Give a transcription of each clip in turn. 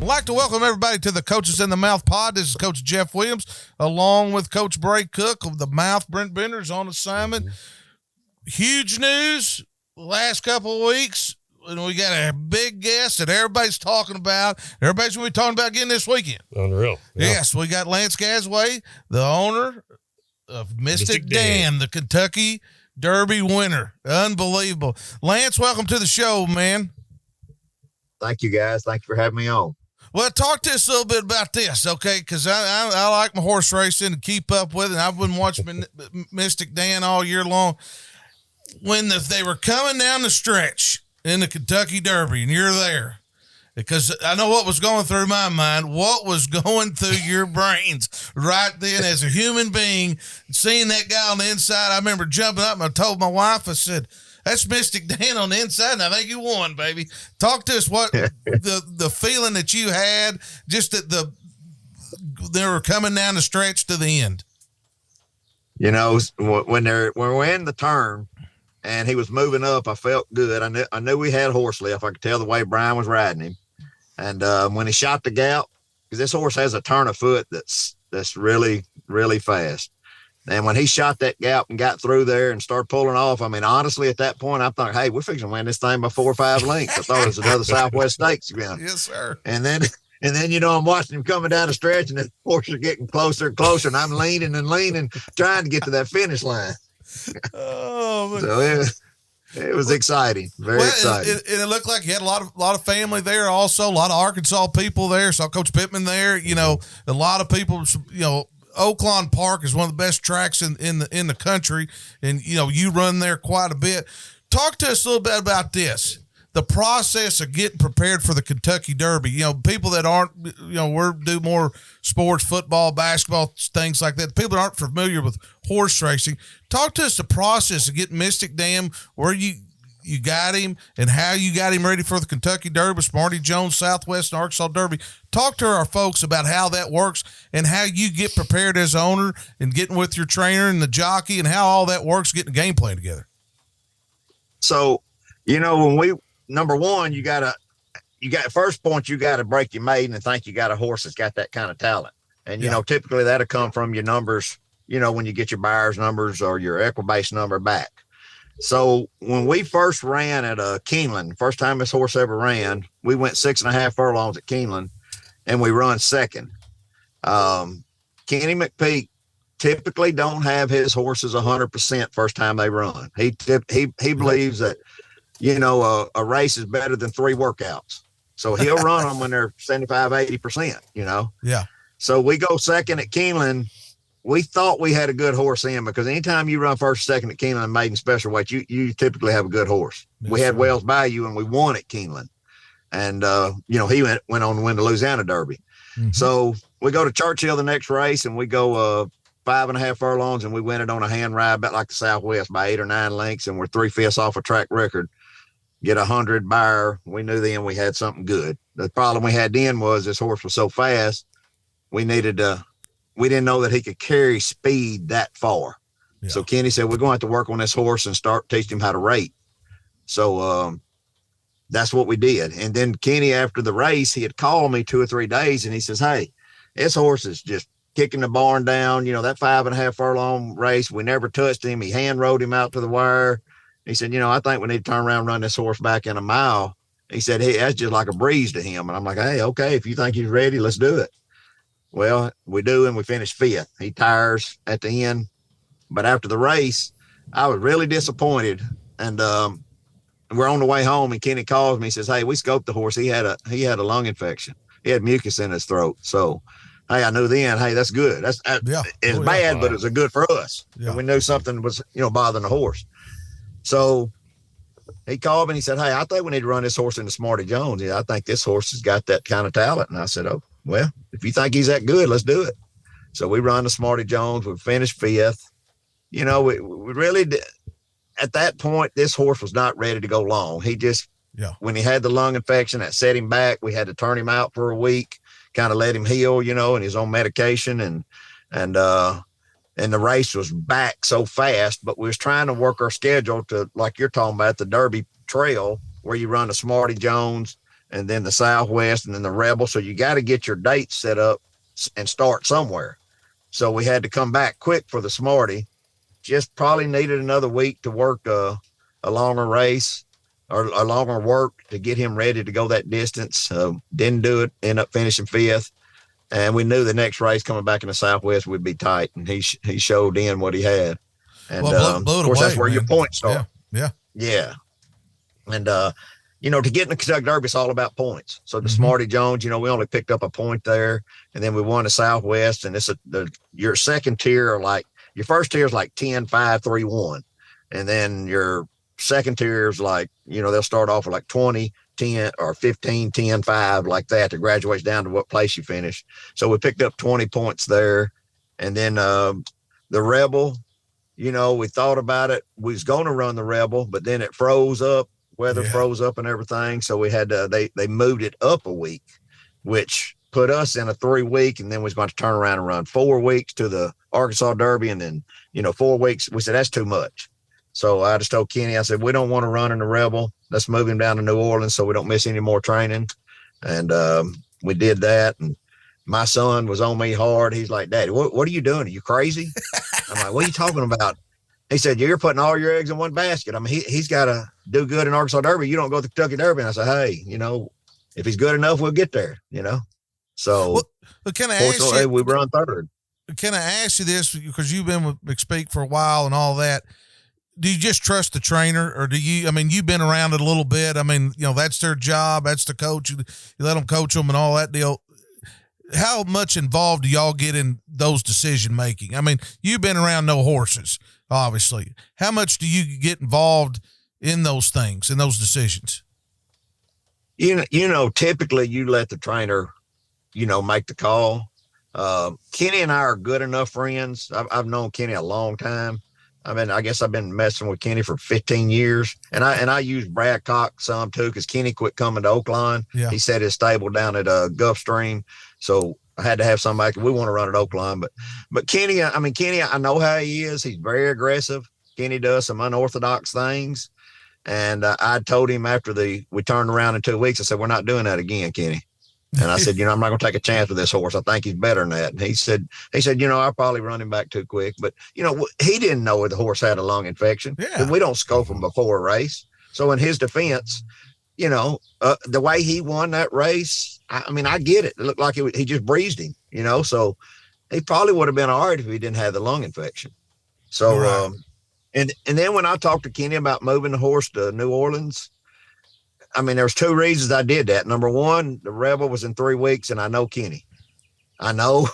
I'd like to welcome everybody to the Coaches in the Mouth pod. This is Coach Jeff Williams, along with Coach Bray Cook of the Mouth. Brent Bender's on assignment. Huge news last couple of weeks, and we got a big guest that everybody's talking about. Everybody's going to be talking about again this weekend. Unreal. Yeah. Yes, we got Lance Gasaway, the owner of Mystik Dan, the Kentucky Derby winner. Unbelievable. Lance, welcome to the show, man. Thank you, guys. Thank you for having me on. Well, talk to us a little bit about this, okay? Because I like my horse racing and keep up with it. I've been watching Mystik Dan all year long. When they were coming down the stretch in the Kentucky Derby, and you're there, because I know what was going through my mind, what was going through your brains right then as a human being, seeing that guy on the inside. I remember jumping up and I told my wife, I said, that's Mystik Dan on the inside, and I think you won, baby. Talk to us what the feeling that you had, just that they were coming down the stretch to the end. You know, when we're in the turn and he was moving up, I felt good. I knew we had horse lift. I could tell the way Brian was riding him. And when he shot the gap, because this horse has a turn of foot that's really, really fast. And when he shot that gap and got through there and started pulling off, I mean, honestly, at that point, I'm thinking, hey, we're fixing to win this thing by 4 or 5 lengths. I thought it was another Southwest Stakes again. Yes, sir. And then, you know, I'm watching him coming down the stretch, and the horses are getting closer and closer, and I'm leaning and leaning, trying to get to that finish line. Oh, so it was exciting, very exciting. And it looked like you had a lot of family there, also a lot of Arkansas people there. Saw Coach Pittman there. You know, a lot of people. You know, Oaklawn Park is one of the best tracks in the country, and you know you run there quite a bit. Talk to us a little bit about this, the process of getting prepared for the Kentucky Derby. You know, people that aren't, you know, we do more sports, football, basketball, things like that. People that aren't familiar with horse racing. Talk to us the process of getting Mystik Dan, where you got him, and how you got him ready for the Kentucky Derby, Smarty Jones, Southwest, and Arkansas Derby. Talk to our folks about how that works and how you get prepared as owner and getting with your trainer and the jockey and how all that works, getting a game plan together. So, you know, when number one, you got first point, you got to break your maiden and think you got a horse that's got that kind of talent. And, you know, typically that'll come from your numbers, you know, when you get your buyer's numbers or your Equibase number back. So when we first ran at Keeneland, first time this horse ever ran, we went 6.5 furlongs at Keeneland, and we run second. Kenny McPeak typically don't have his horses 100% first time they run. He believes that, you know, a race is better than 3 workouts. So he'll run them when they're 75, 80%, you know? Yeah. So we go second at Keeneland. We thought we had a good horse in, because anytime you run first, second at Keeneland and maiden special weight, you typically have a good horse. Yes, we had Wells Bayou, and we won at Keeneland. And, you know, he went on to win the Louisiana Derby. Mm-hmm. So we go to Churchill the next race, and we go 5.5 furlongs, and we win it on a hand ride, about like the Southwest, by 8 or 9 lengths, and we're 3/5 off a track record. Get 100 buyer. We knew then we had something good. The problem we had then was this horse was so fast, we didn't know that he could carry speed that far. Yeah. So Kenny said, we're going to have to work on this horse and start teaching him how to rate. So that's what we did. And then Kenny, after the race, he had called me 2 or 3 days, and he says, hey, this horse is just kicking the barn down. You know, that 5.5 furlong race, we never touched him. He hand rode him out to the wire. He said, you know, I think we need to turn around and run this horse back in a mile. He said, hey, that's just like a breeze to him. And I'm like, hey, okay, if you think he's ready, let's do it. Well, we do, and we finished 5th. He tires at the end. But after the race, I was really disappointed. And we're on the way home, and Kenny calls me. He says, hey, we scoped the horse. He had a lung infection. He had mucus in his throat. So, hey, I knew then, hey, that's good. It's bad, but it's good for us. Yeah. And we knew something was, you know, bothering the horse. So he called me and he said, hey, I think we need to run this horse into Smarty Jones. Yeah, I think this horse has got that kind of talent. And I said, oh, well, if you think he's that good, let's do it. So we run to Smarty Jones. We finished 5th. You know, we really did. At that point, this horse was not ready to go long. He just, when he had the lung infection, that set him back. We had to turn him out for a week, kind of let him heal, you know, and he's on medication. And the race was back so fast, but we was trying to work our schedule to, like you're talking about, the Derby Trail, where you run to Smarty Jones and then the Southwest, and then the Rebel. So you got to get your dates set up and start somewhere. So we had to come back quick for the Smarty. Just probably needed another week to work a longer race or a longer work to get him ready to go that distance. Didn't do it, end up finishing 5th. And we knew the next race coming back in the Southwest would be tight. And he showed in what he had. And blew of course, away, that's where man. your points start. Yeah. And, to get in the Kentucky Derby, it's all about points. So the Smarty Jones, we only picked up a point there, and then we won the Southwest. And your second tier, your first tier is like 10, 5, 3, 1. And then your second tier is they'll start off with like 20, 10, or 15, 10, 5, like that, to graduate down to what place you finish. So we picked up 20 points there. And then the Rebel, we thought about it. We was going to run the Rebel, but then it froze up. Weather froze up and everything. So we had to, they moved it up a week, which put us in a 3-week, and then we was going to turn around and run 4 weeks to the Arkansas Derby. And then, 4 weeks, we said, that's too much. So I just told Kenny, I said, we don't want to run in the Rebel. Let's move him down to New Orleans so we don't miss any more training. And we did that. And my son was on me hard. He's like, Daddy, what are you doing? Are you crazy? I'm like, what are you talking about? He said, you're putting all your eggs in one basket. I mean, he's got to do good in Arkansas Derby. You don't go to the Kentucky Derby. And I said, hey, if he's good enough, we'll get there, So, can I ask you, we run third. Can I ask you this, because you've been with McSpeak for a while and all that? Do you just trust the trainer, or you've been around it a little bit. That's their job. That's the coach. You let them coach them and all that deal. How much involved do y'all get in those decision making? You've been around no horses, obviously. How much do you get involved in those things, in those decisions? Typically you let the trainer, make the call. Kenny and I are good enough friends. I've known Kenny a long time. I guess I've been messing with Kenny for 15 years, and I use Brad Cox some too, because Kenny quit coming to Oakland. Yeah. He set his stable down at Gulfstream, so I had to have somebody. We want to run at Oakland, but Kenny, Kenny, I know how he is. He's very aggressive. Kenny does some unorthodox things, and I told him after we turned around in 2 weeks, I said, we're not doing that again, Kenny. And I said, I'm not going to take a chance with this horse. I think he's better than that. And he said, I'll probably run him back too quick. But, he didn't know the horse had a lung infection. Yeah. We don't scope him before a race. So in his defense, the way he won that race, I get it. It looked like he just breezed him, so he probably would have been all right if he didn't have the lung infection. So, right. And then when I talked to Kenny about moving the horse to New Orleans, there's 2 reasons I did that. Number one, the Rebel was in 3 weeks, and I know Kenny. I know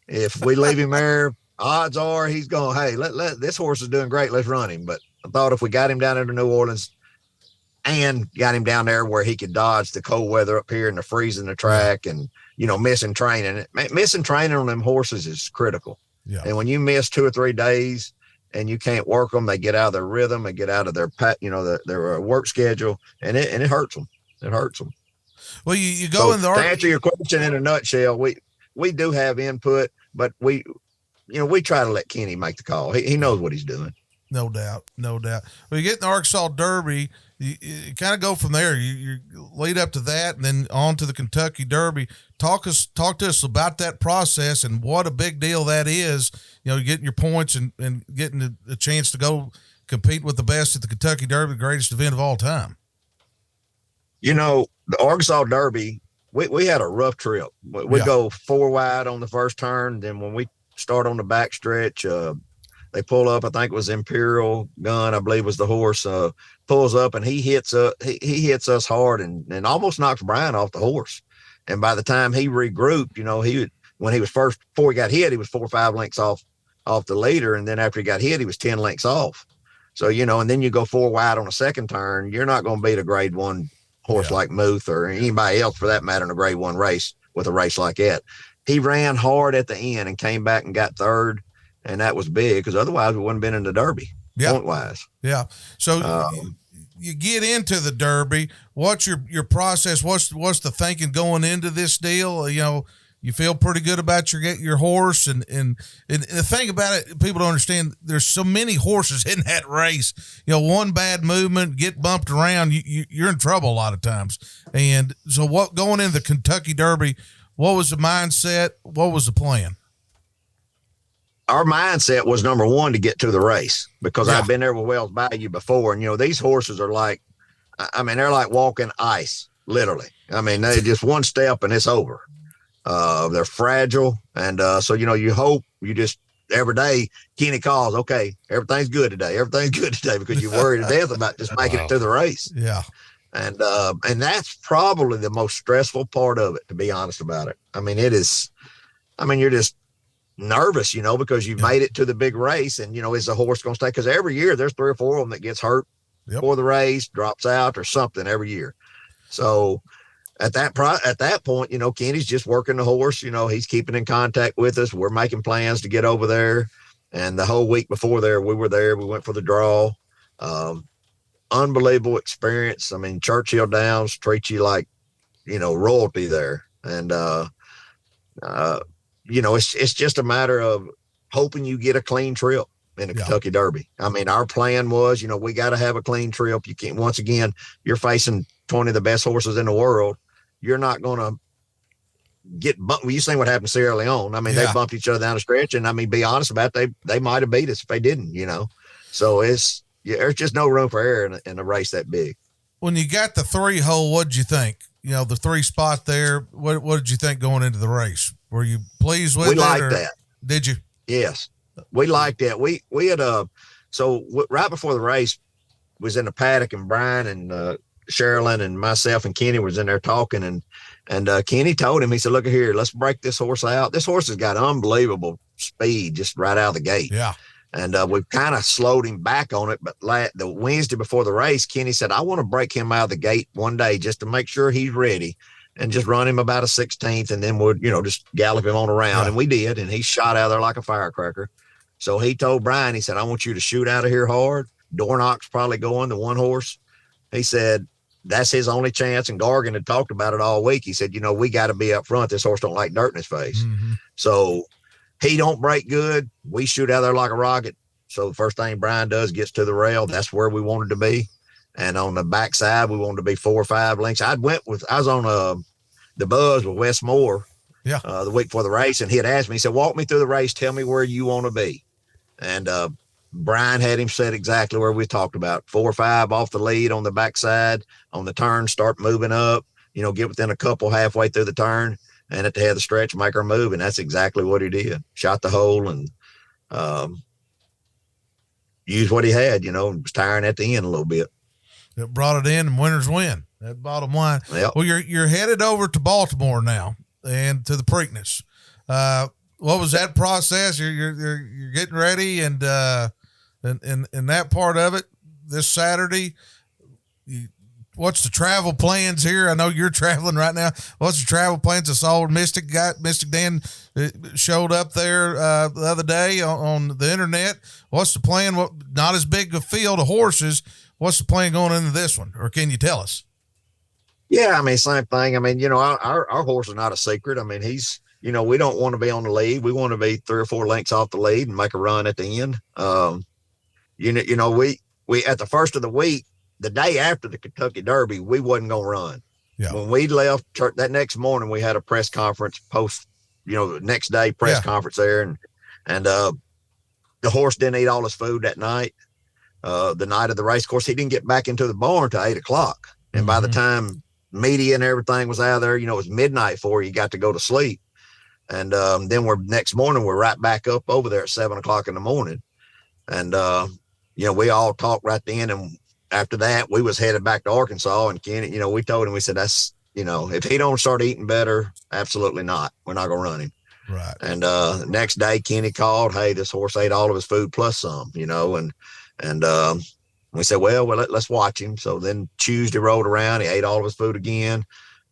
if we leave him there, odds are he's going, hey, let this horse is doing great. Let's run him. But I thought if we got him down into New Orleans and got him down there where he could dodge the cold weather up here and the freezing the track and, missing training on them horses is critical. Yeah. And when you miss 2 or 3 days, and you can't work them, they get out of their rhythm, they get out of their their work schedule, and it hurts them. It hurts them. Well, you go in the to answer your question in a nutshell, we do have input, but we try to let Kenny make the call. He knows what he's doing. No doubt. Well, you get in the Arkansas Derby, you kind of go from there. You lead up to that, and then on to the Kentucky Derby. Talk to us about that process and what a big deal that is. Getting your points and getting a chance to go compete with the best at the Kentucky Derby, the greatest event of all time. The Arkansas Derby, we had a rough trip. We go 4 wide on the first turn. Then when we start on the back stretch, they pull up. I think it was Imperial Gun, I believe was the horse, pulls up, and he hits us hard and almost knocks Brian off the horse. And by the time he regrouped, before he got hit, he was 4 or 5 lengths off the leader. And then after he got hit, he was 10 lengths off. So, and then you go 4 wide on a second turn, you're not going to beat a grade 1 horse like Muth or anybody else for that matter in a grade 1 race with a race like that. He ran hard at the end and came back and got third. And that was big, because otherwise we wouldn't have been in the Derby point wise. Yeah. So you get into the Derby. What's your process? What's the thinking going into this deal? You feel pretty good about your horse, and the thing about it, people don't understand. There's so many horses in that race. One bad movement, get bumped around, you're in trouble a lot of times. And so, what going into the Kentucky Derby? What was the mindset? What was the plan? Our mindset was, number one, to get to the race, because I've been there with Wells Bayou before, and these horses are like, they're like walking ice, literally. They just one step and it's over. They're fragile. And so, you hope, you just every day Kenny calls, okay, everything's good today. Everything's good today, because you're worried to death about just making it to the race. Yeah. And that's probably the most stressful part of it, to be honest about it. It is, you're just nervous, because you've made it to the big race, and, is the horse going to stay? Because every year there's 3 or 4 of them that gets hurt before the race, drops out or something every year. So at that point, Kenny's just working the horse. He's keeping in contact with us. We're making plans to get over there. And the whole week before there, we were there. We went for the draw. Unbelievable experience. Churchill Downs treats you like, royalty there. And, it's just a matter of hoping you get a clean trip in the Kentucky Derby. Our plan was, we got to have a clean trip. You can't, once again, you're facing 20 of the best horses in the world. You're not going to get bumped. Well, you seen what happened to Sierra Leone. They bumped each other down the stretch, and be honest about it, they might have beat us if they didn't, So there's just no room for error in a race that big. When you got the 3-hole, what'd you think? The 3 spot there. What did you think going into the race? Were you pleased with it? We liked that. Did you? Yes, we liked that. We had right before the race was in the paddock, and Brian and Sherilyn and myself and Kenny was in there talking, and Kenny told him, he said, look here, let's break this horse out. This horse has got unbelievable speed just right out of the gate. Yeah. And we've kind of slowed him back on it. But the Wednesday before the race, Kenny said, I want to break him out of the gate one day just to make sure he's ready, and just run him about a 16th, and then we'll, just gallop him on around. Yeah. And we did. And he shot out of there like a firecracker. So he told Brian, he said, I want you to shoot out of here hard. Dornock's probably going, the one horse. He said, that's his only chance. And Gargan had talked about it all week. He said, we got to be up front. This horse don't like dirt in his face. Mm-hmm. So he don't break good. We shoot out there like a rocket. So the first thing Brian does, gets to the rail. That's where we wanted to be. And on the backside, we wanted to be 4 or 5 lengths. I was on the buzz with Wes Moore the week before the race. And he had asked me, he said, walk me through the race. Tell me where you want to be. And Brian had him set exactly where we talked about, 4 or 5 off the lead on the backside, on the turn, start moving up, get within a couple halfway through the turn, and at the head of the stretch, make our move. And that's exactly what he did. Shot the hole and used what he had, was tiring at the end a little bit. It brought it in, and winners win. That bottom line. Yep. Well, you're headed over to Baltimore now and to the Preakness. What was that process? You're getting ready, and that part of it this Saturday. What's the travel plans here? I know you're traveling right now. What's the travel plans? I saw Mystik Dan showed up there the other day on the internet. What's the plan? Not as big a field of horses. What's the plan going into this one, or can you tell us? Yeah, same thing. Our horse is not a secret. He's, we don't want to be on the lead. We want to be 3 or 4 lengths off the lead and make a run at the end. We at the first of the week, the day after the Kentucky Derby, we wasn't going to run. Yeah. When we left that next morning, we had a press conference the next day press conference there. And the horse didn't eat all his food that night. The night of the race, of course, he didn't get back into the barn till 8 o'clock. And by the time media and everything was out of there, it was midnight before he got to go to sleep. And then next morning, we're right back up over there at 7 o'clock in the morning. And, we all talked right then. And after that, we was headed back to Arkansas, and Kenny, we told him, we said, that's, if he don't start eating better, absolutely not. We're not going to run him. Right. And next day, Kenny called, hey, this horse ate all of his food plus some, and we said, well, let's watch him. So then Tuesday rolled around, he ate all of his food again.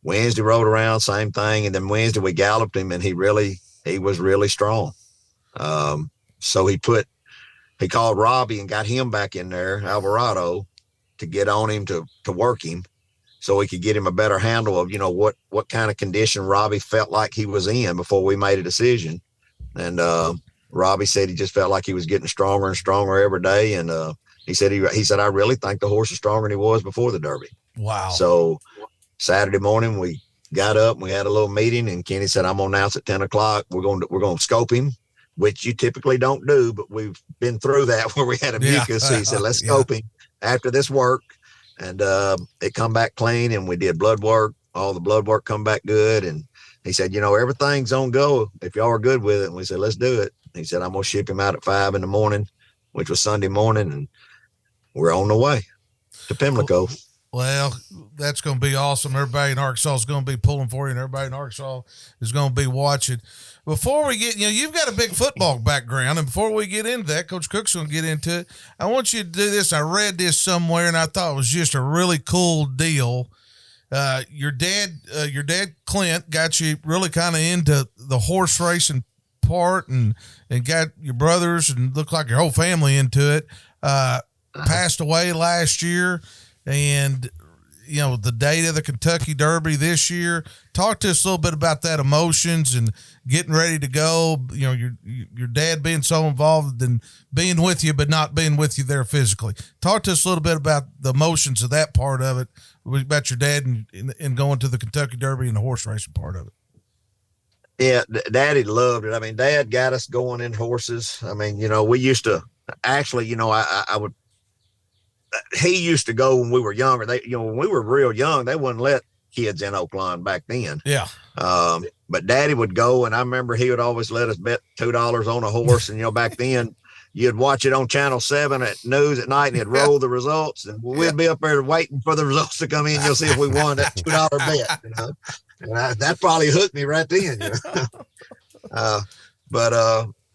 Wednesday rolled around, same thing. And then Wednesday we galloped him, and he was really strong. So he called Robbie and got him back in there, Alvarado, to get on him to work him. so we could get him a better handle of, what kind of condition Robbie felt like he was in before we made a decision. And Robbie said he just felt like he was getting stronger and stronger every day. And he said, I really think the horse is stronger than he was before the Derby. Wow. So Saturday morning we got up and we had a little meeting, and Kenny said, I'm going to announce at 10 o'clock. We're going to scope him, which you typically don't do, but we've been through that where we had a mucus. So he said, let's scope him after this work. And it come back clean, and we did blood work. All the blood work come back good. And he said, everything's on go if y'all are good with it. And we said, let's do it. And he said, I'm going to ship him out at 5 a.m, which was Sunday morning. And we're on the way to Pimlico. Well, that's going to be awesome. Everybody in Arkansas is going to be pulling for you, and everybody in Arkansas is going to be watching. Before we get, you've got a big football background, and before we get into that, Coach Cook's going to get into it. I want you to do this. I read this somewhere, and I thought it was just a really cool deal. Your dad, Clint, got you really kind of into the horse racing part, and got your brothers and looked like your whole family into it. Passed away last year, and the date of the Kentucky Derby this year. Talk to us a little bit about that, emotions and getting ready to go. Your dad being so involved and being with you, but not being with you there physically. Talk to us a little bit about the emotions of that part of it, about your dad and going to the Kentucky Derby and the horse racing part of it. Yeah, Daddy loved it. I mean, Dad got us going in horses. I mean, we used to actually, I would. He used to go when we were younger. When we were real young, they wouldn't let kids in Oakland back then. Yeah. But Daddy would go, and I remember he would always let us bet $2 on a horse. And back then, you'd watch it on Channel 7 at news at night, and it'd roll the results, and we'd be up there waiting for the results to come in. You'll see if we won that $2 bet. And that probably hooked me right then.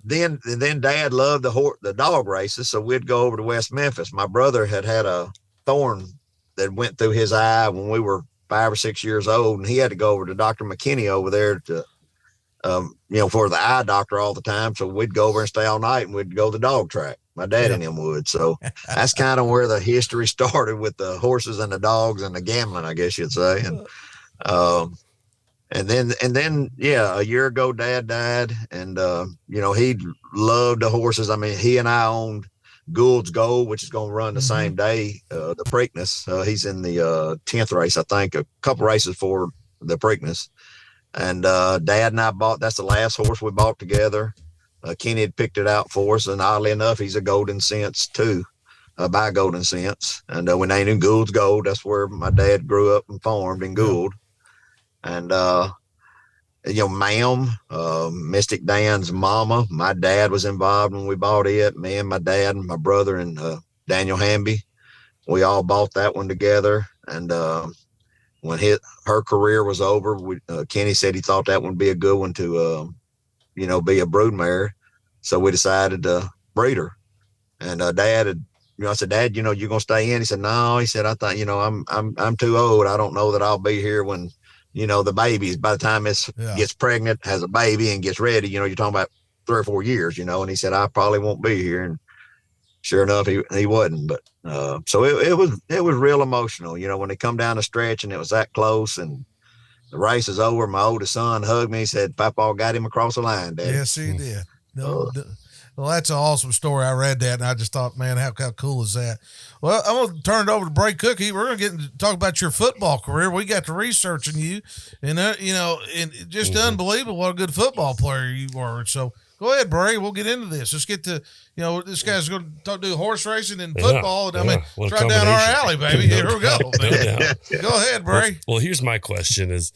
Then Dad loved the dog races, so we'd go over to West Memphis. My brother had a thorn that went through his eye when we were 5 or 6 years old, and he had to go over to Dr. McKinney over there to, for the eye doctor all the time. So we'd go over and stay all night, and we'd go to the dog track. My dad and him would. So that's kind of where the history started with the horses and the dogs and the gambling, I guess you'd say. And then, a year ago, Dad died, and, he loved the horses. I mean, he and I owned Gould's Gold, which is going to run the same day, the Preakness. He's in the 10th race, I think, a couple races for the Preakness. And Dad and I that's the last horse we bought together. Kenny had picked it out for us, and oddly enough, he's a Golden Sense too, by Golden Sense. And we named him Gould's Gold. That's where my dad grew up and farmed in Gould. And, Mystik Dan's mama, my dad was involved when we bought it. Me and my dad and my brother and Daniel Hamby, we all bought that one together. And when her career was over, Kenny said he thought that would be a good one to, be a broodmare. So we decided to breed her. And Dad had, I said, Dad, you're going to stay in? He said, no. He said, I thought, I'm too old. I don't know that I'll be here when, the babies, by the time it gets pregnant, has a baby and gets ready, you're talking about 3 or 4 years, and he said, I probably won't be here. And sure enough, he wasn't. But so it was real emotional, when they come down the stretch and it was that close and the race is over. My oldest son hugged me. He said, Papa got him across the line, Daddy. Yes, he did. Well, that's an awesome story. I read that and I just thought, man, how cool is that? Well, I'm going to turn it over to Bray Cookie. We're going to get to talk about your football career. We got to researching you, and and just unbelievable what a good football player you were. So go ahead, Bray. We'll get into this. Let's get to, this guy's going to do horse racing and football. Yeah, I mean, it's right down our alley, baby. Here we go. Go ahead, Bray. Well, here's my question is,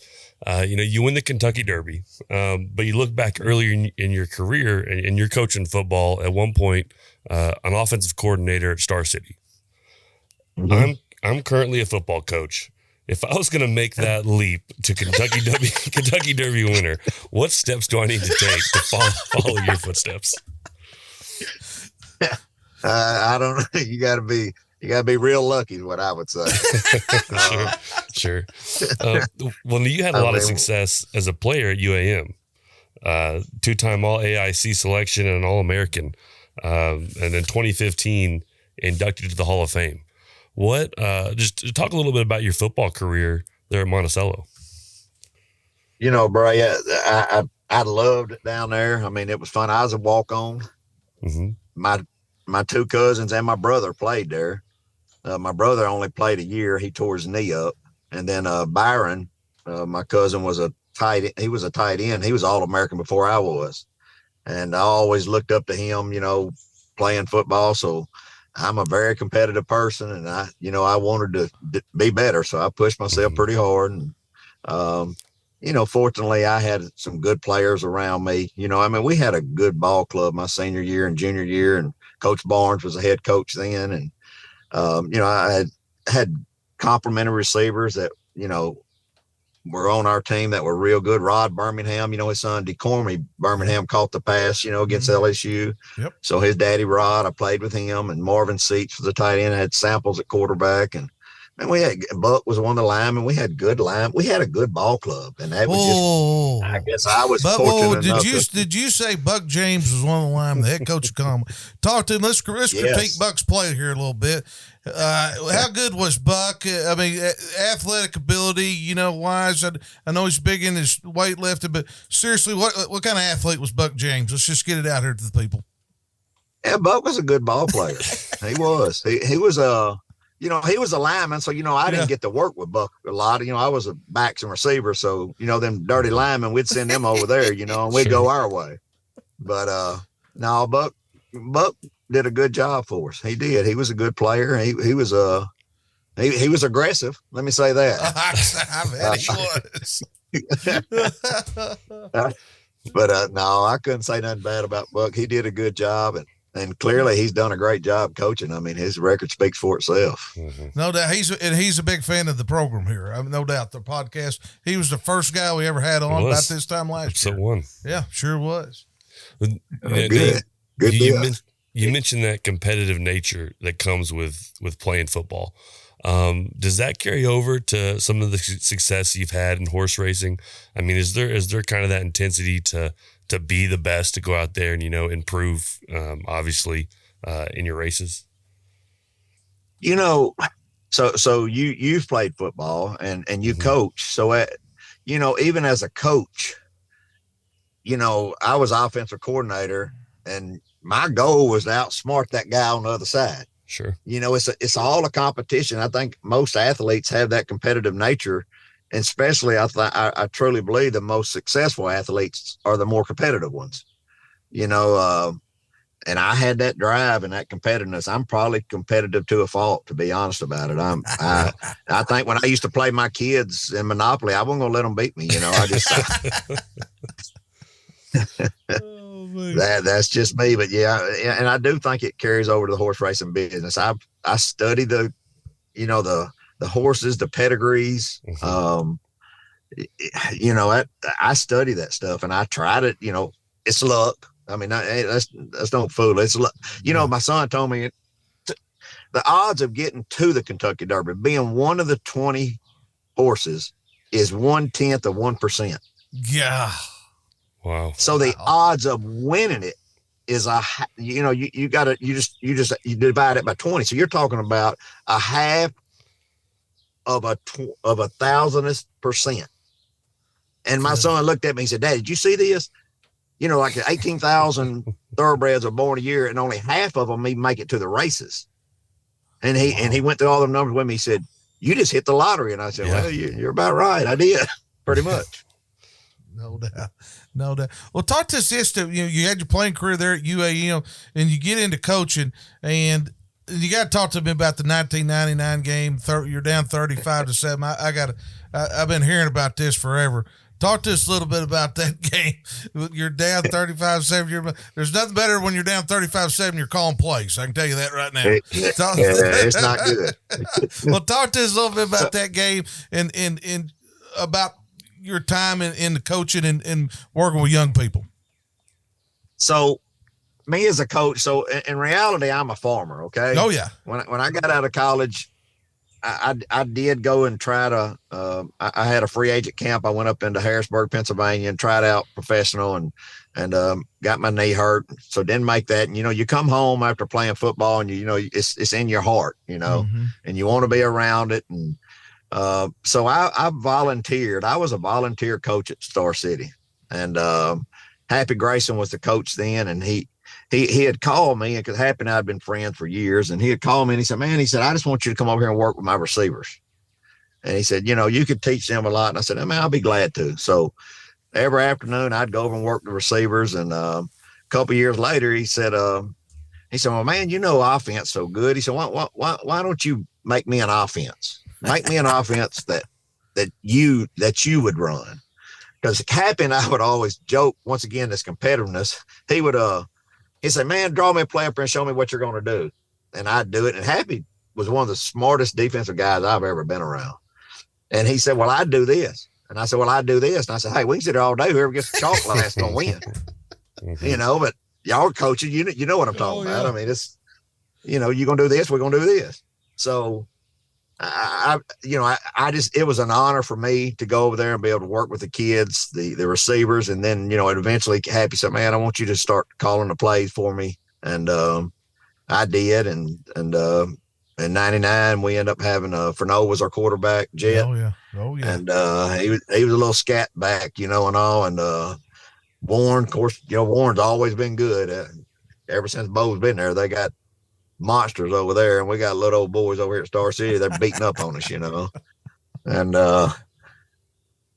you win the Kentucky Derby, but you look back earlier in your career and you're coaching football at one point, an offensive coordinator at Star City. Mm-hmm. I'm currently a football coach. If I was going to make that leap to Kentucky Derby winner, what steps do I need to take to follow your footsteps? I don't know. You got to be real lucky is what I would say. Sure. Well, you had a lot of success as a player at UAM, 2-time All AIC selection and an All-American. And then 2015 inducted to the Hall of Fame. What, just talk a little bit about your football career there at Monticello. You know, Bray, I loved it down there. I mean, it was fun. I was a walk-on. Mm-hmm. My two cousins and my brother played there. My brother only played a year. He tore his knee up. And then Byron, my cousin, was a tight end. He was All-American before I was. And I always looked up to him, you know, playing football. So I'm a very competitive person, and I wanted to be better. So I pushed myself pretty hard. And, you know, fortunately, I had some good players around me. You know, I mean, we had a good ball club my senior year and junior year, and Coach Barnes was the head coach then. And, you know, I had complimentary receivers that, you know, were on our team that were real good. Rod Birmingham, you know, his son DeCormy Birmingham caught the pass, you know, against LSU. Yep. So his daddy Rod, I played with him, and Marvin Seats was the tight end. I had Samples at quarterback, and we had Buck was one of the linemen. We had good line. We had a good ball club, and that was just. I guess I was fortunate enough. Did you say Buck James was one of the linemen, the head coach of Conway? Talk to him. Let's critique Buck's play here a little bit. How good was Buck? I mean, athletic ability, you know, wise. I know he's big in his weightlifting, but seriously, what kind of athlete was Buck James? Let's just get it out here to the people. Yeah, Buck was a good ball player. He was. He was you know, he was a lineman, so, you know, I didn't get to work with Buck a lot. You know, I was a backs and receiver, so, you know, them dirty linemen, we'd send them over there, you know, and we'd go our way. But no, Buck did a good job for us. He did. He was a good player. He was he was aggressive. Let me say that. I bet he was. But no, I couldn't say nothing bad about Buck. He did a good job, and clearly he's done a great job coaching. I mean, his record speaks for itself. Mm-hmm. No doubt. He's a big fan of the program here. I mean, no doubt. The podcast. He was the first guy we ever had on about this time last year. One. Yeah, sure was. Good. You mentioned that competitive nature that comes with playing football. Does that carry over to some of the success you've had in horse racing? I mean, is there kind of that intensity to be the best, to go out there and, you know, improve, obviously, in your races? You know, so you've played football and you coach. So, you know, even as a coach, you know, I was offensive coordinator, and my goal was to outsmart that guy on the other side. Sure. You know, it's all a competition. I think most athletes have that competitive nature, and especially I truly believe the most successful athletes are the more competitive ones. You know, and I had that drive and that competitiveness. I'm probably competitive to a fault, to be honest about it. I think when I used to play my kids in Monopoly, I wasn't gonna let them beat me. You know, I just. That's just me, but yeah, and I do think it carries over to the horse racing business. I study the horses, the pedigrees. You know, I study that stuff, and I try to, you know, it's luck. I mean, that's don't fool. It's luck. You know, my son told me the odds of getting to the Kentucky Derby, being one of the 20 horses, is 1/10 of 1%. Yeah. Wow. So the odds of winning it is you divide it by 20. So you're talking about a half of a 1,000th%. And my son looked at me and said, "Dad, did you see this? You know, like 18,000 thoroughbreds are born a year, and only half of them even make it to the races." And he went through all the numbers with me. He said, "You just hit the lottery." And I said, "Well, you're about right. I did, pretty much." No doubt. No doubt. Well, talk to us this. You had your playing career there at UAM, and you get into coaching, and you got to talk to me about the 1999 game. You're down 35-7. I've been hearing about this forever. Talk to us a little bit about that game. You're down 35-7. There's nothing better when you're down 35-7. You're calling plays. I can tell you that right now. It's not good. Well, talk to us a little bit about that game and about your time in the coaching and working with young people. So me as a coach, so in reality, I'm a farmer. Okay. Oh yeah. When I got out of college, I did go and try to, I had a free agent camp. I went up into Harrisburg, Pennsylvania and tried out professional and got my knee hurt. So didn't make that. And, you come home after playing football and it's in your heart, Mm-hmm. and you want to be around it. And so I volunteered. I was a volunteer coach at Star City, and Happy Grayson was the coach then. And he had called me, because Happy and I had been friends for years, and he had called me and he said, man, I just want you to come over here and work with my receivers. And he said, you could teach them a lot. And I said, man, I'll be glad to. So every afternoon I'd go over and work the receivers. And a couple of years later, he said, well, man, offense so good. He said, why don't you make me an offense? Make me an offense that you would run. Because Happy and I would always joke, once again, this competitiveness. He'd say, man, draw me a play up there and show me what you're going to do. And I'd do it. And Happy was one of the smartest defensive guys I've ever been around. And he said, well, I'd do this. And I said, well, I'd do this. And I said, hey, we can sit there all day. Whoever gets the chocolate last going to win. Mm-hmm. But y'all are coaching. You know what I'm talking about. I mean, it's, you're going to do this. We're going to do this. So I it was an honor for me to go over there and be able to work with the kids, the receivers. And then, eventually Happy said, man, I want you to start calling the plays for me. And I did. And in 99, we ended up having Furneaux was our quarterback, Jet. Oh yeah. And he was a little scat back, and all. And Warren, of course, Warren's always been good. Ever since Bo's been there, they got monsters over there, and we got little old boys over here at Star City. They're beating up on us, And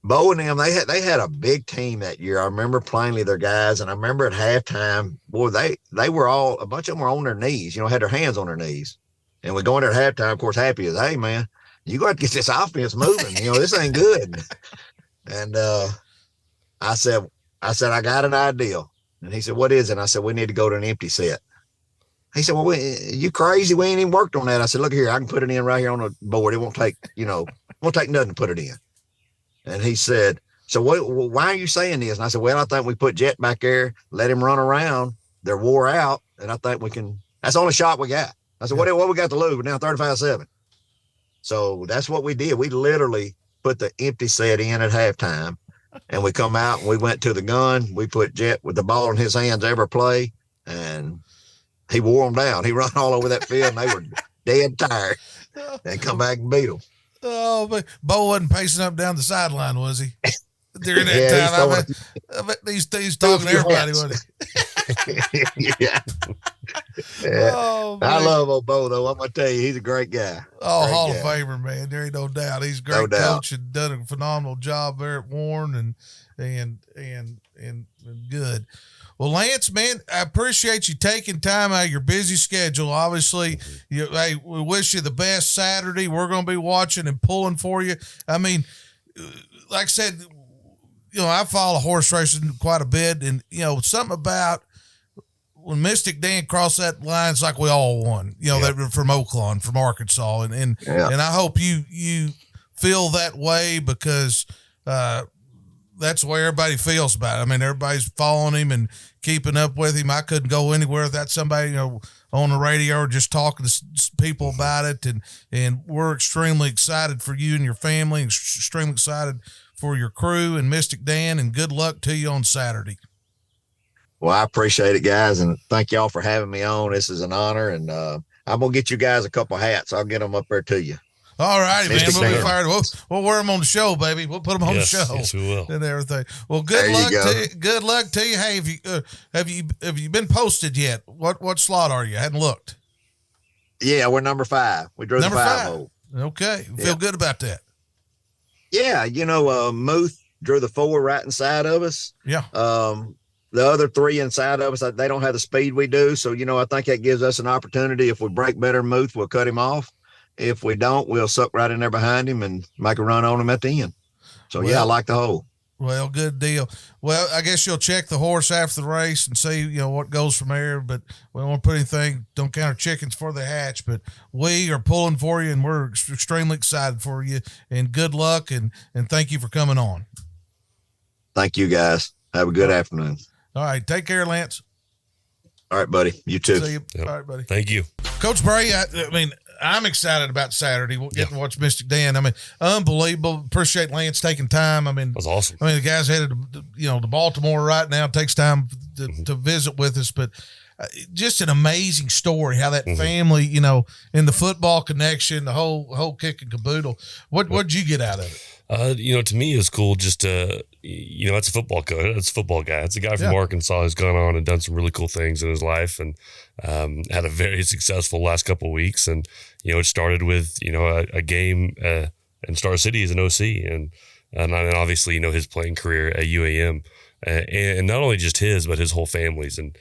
Bo and them, they had a big team that year. I remember plainly their guys, and I remember at halftime, boy, they were all, a bunch of them were on their knees, had their hands on their knees. And we go in there at halftime, of course, Happy is, hey man, you got to get this offense moving. This ain't good. And I said, I got an idea. And he said, what is it? And I said, we need to go to an empty set. He said, well, you crazy? We ain't even worked on that. I said, look here, I can put it in right here on the board. It won't take, won't take nothing to put it in. And he said, so why are you saying this? And I said, well, I think we put Jet back there, let him run around. They're wore out. And I think we can, that's the only shot we got. I said, what we got to lose? We're now 35-7. So that's what we did. We literally put the empty set in at halftime, and we come out and we went to the gun. We put Jet with the ball in his hands every play, and he wore them down. He run all over that field, and they were dead tired. And come back and beat them. Oh, but Bo wasn't pacing up down the sideline, was he? During that time, I bet he's talking to everybody, wasn't he? Yeah. Oh, I love old Bo, though. I'm gonna tell you, he's a great guy. Oh, great Hall guy. of Famer, man. There ain't no doubt. He's a great coach and done a phenomenal job there at Warren and good. Well, Lance, man, I appreciate you taking time out of your busy schedule. Obviously, hey, we wish you the best Saturday. We're going to be watching and pulling for you. I mean, like I said, I follow horse racing quite a bit, and something about when Mystik Dan crossed that line, it's like we all won. They were from Oakland, from Arkansas, and I hope you feel that way, because that's the way everybody feels about it. I mean, everybody's following him and keeping up with him. I couldn't go anywhere without somebody, on the radio or just talking to people about it. And we're extremely excited for you and your family, extremely excited for your crew and Mystik Dan, and good luck to you on Saturday. Well, I appreciate it, guys, and thank y'all for having me on. This is an honor, and I'm going to get you guys a couple hats. I'll get them up there to you. All righty, man. We'll be fired. We'll wear them on the show, baby. We'll put them on the show. Yes, we will. And everything. Well, good luck to you. Good luck to you. Hey, have you been posted yet? What slot are you? I hadn't looked. Yeah, we're number 5. We drew number the 5 5. hole. Okay. Feel good about that. Yeah, Muth drew the 4 right inside of us. Yeah. The other 3 inside of us, they don't have the speed we do. So, I think that gives us an opportunity. If we break better than Muth, we'll cut him off. If we don't, we'll suck right in there behind him and make a run on him at the end. So, I like the hole. Well, good deal. Well, I guess you'll check the horse after the race and see, what goes from there. But we don't want to put anything, don't count our chickens before they hatch. But we are pulling for you, and we're extremely excited for you. And good luck, and thank you for coming on. Thank you, guys. Have a good afternoon. All right. Take care, Lance. All right, buddy. You too. See you. Yep. All right, buddy. Thank you. Coach Bray, I mean, I'm excited about Saturday. We'll get to watch Mystik Dan. I mean, unbelievable. Appreciate Lance taking time. I mean, That's awesome. I mean, the guy's headed to Baltimore right now. Takes time to visit with us, but just an amazing story. How that family, in the football connection, the whole kick and caboodle. What'd you get out of it? To me, it's cool just to, it's a football coach. It's a football guy. It's a guy from Arkansas who's gone on and done some really cool things in his life and had a very successful last couple of weeks. And, it started with, a game in Star City as an OC and obviously, his playing career at UAM and not only just his, but his whole family's and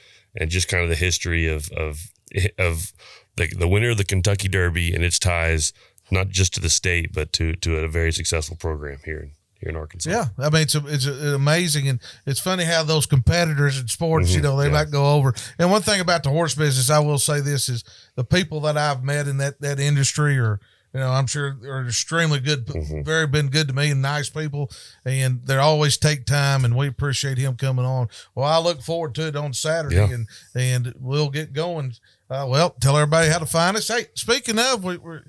just kind of the history of the winner of the Kentucky Derby and its ties not just to the state, but to a very successful program here in Arkansas. Yeah, I mean it's amazing, and it's funny how those competitors in sports, they might go over. And one thing about the horse business, I will say this is the people that I've met in that industry are, I'm sure are extremely good, been good to me and nice people, and they always take time, and we appreciate him coming on. Well, I look forward to it on Saturday, and we'll get going. Tell everybody how to find us. Hey, speaking of, we're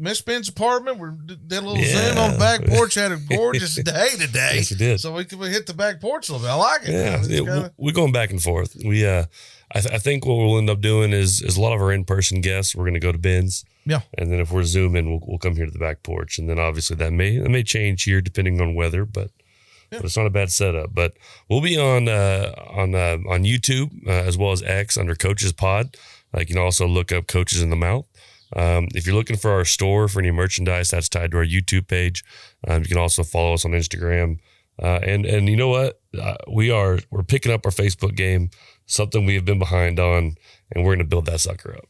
Miss Ben's apartment. We did a little Zoom on the back porch. Had a gorgeous day today. Yes, we did. So we hit the back porch a little bit. I like it. Yeah, we're going back and forth. We, I think what we'll end up doing is a lot of our in-person guests. We're going to go to Ben's. Yeah. And then if we're Zooming, we'll come here to the back porch. And then obviously that may change here depending on weather, but it's not a bad setup. But we'll be on YouTube as well as X under Coaches Pod. You can also look up Coaches in the Mouth. If you're looking for our store for any merchandise, that's tied to our YouTube page. You can also follow us on Instagram. And you know what? We're picking up our Facebook game, something we have been behind on, and we're going to build that sucker up.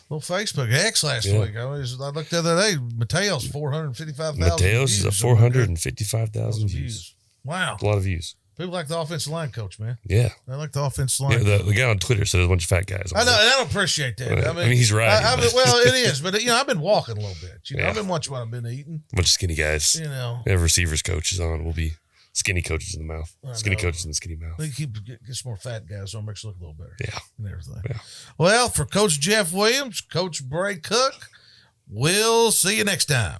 Well, Facebook X last week. I looked the other day. Mateo's 455,000. Mateo's is 455,000 views. Wow, a lot of views. People like the offensive line coach, man. Yeah. They like the offensive line. Yeah, the guy on Twitter said there's a bunch of fat guys. I know. I don't appreciate that. I mean he's right. It is. But, I've been walking a little bit. I've been watching what I've been eating. A bunch of skinny guys. We have receivers coaches on. We'll be skinny coaches in the mouth. Skinny coaches in the skinny mouth. They get some more fat guys, so it makes it look a little better. Yeah. And everything. Yeah. Well, for Coach Jeff Williams, Coach Bray Cook, we'll see you next time.